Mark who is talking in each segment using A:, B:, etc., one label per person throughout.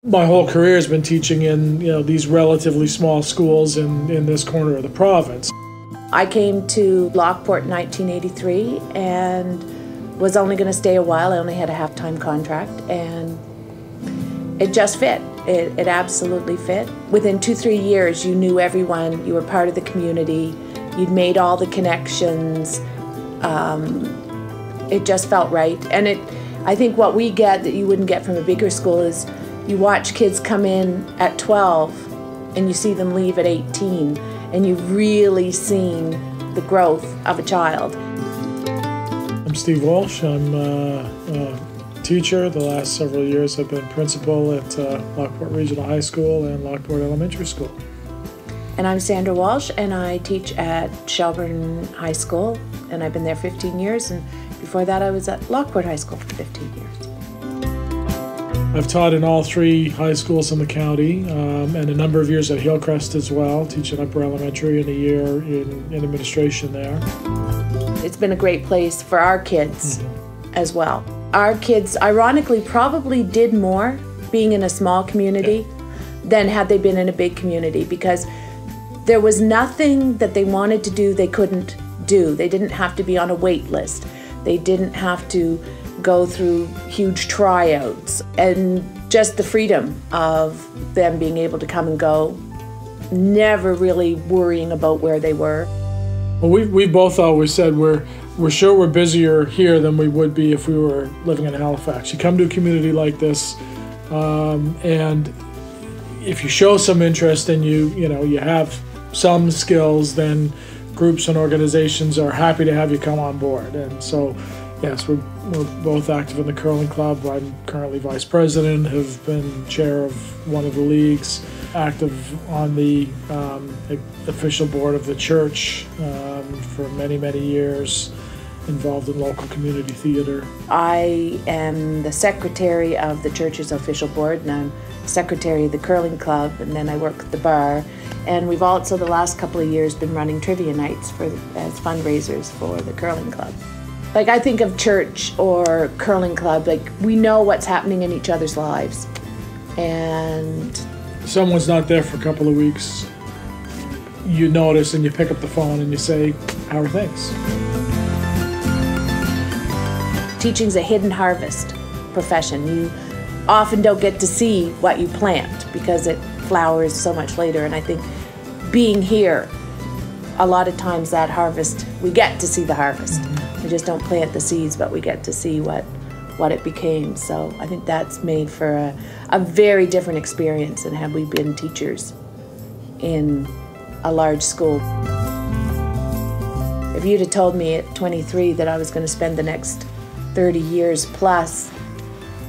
A: My whole career has been teaching in these relatively small schools in this corner of the province.
B: I came to Lockport in 1983 and was only going to stay a while. I only had a half-time contract, and it just fit. It absolutely fit. Within 2-3 years, you knew everyone. You were part of the community. You'd made all the connections. It just felt right. And I think what we get that you wouldn't get from a bigger school is you watch kids come in at 12 and you see them leave at 18, and you've really seen the growth of a child.
A: I'm Steve Walsh. I'm a teacher. The last several years I've been principal at Lockport Regional High School and Lockport Elementary School.
B: And I'm Sandra Walsh, and I teach at Shelburne High School, and I've been there 15 years, and before that I was at Lockport High School for 15 years.
A: I've taught in all 3 high schools in the county, and a number of years at Hillcrest as well, teaching upper elementary and a year in administration there.
B: It's been a great place for our kids as well. Our kids, ironically, probably did more being in a small community than had they been in a big community, because there was nothing that they wanted to do they couldn't do. They didn't have to be on a wait list. They didn't have to go through huge tryouts, and just the freedom of them being able to come and go, never really worrying about where they were.
A: Well, we've both always said we're sure we're busier here than we would be if we were living in Halifax. You come to a community like this, and if you show some interest and you have some skills, then groups and organizations are happy to have you come on board. And so, yes, we're both active in the curling club. I'm currently vice president, have been chair of one of the leagues, active on the official board of the church for many, many years, involved in local community theater.
B: I am the secretary of the church's official board, and I'm secretary of the curling club, and then I work at the bar. And we've also, the last couple of years, been running trivia nights as fundraisers for the curling club. Like, I think of church or curling club, like, we know what's happening in each other's lives. And
A: someone's not there for a couple of weeks, you notice and you pick up the phone and you say, how are things?
B: Teaching's a hidden harvest profession. You often don't get to see what you plant because it flowers so much later. And I think being here, a lot of times that harvest, we get to see the harvest. We just don't plant the seeds, but we get to see what it became. So I think that's made for a very different experience than had we been teachers in a large school. If you'd have told me at 23 that I was going to spend the next 30 years plus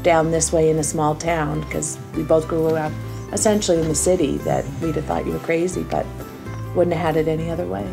B: down this way in a small town, because we both grew up essentially in the city, that we'd have thought you were crazy, but wouldn't have had it any other way.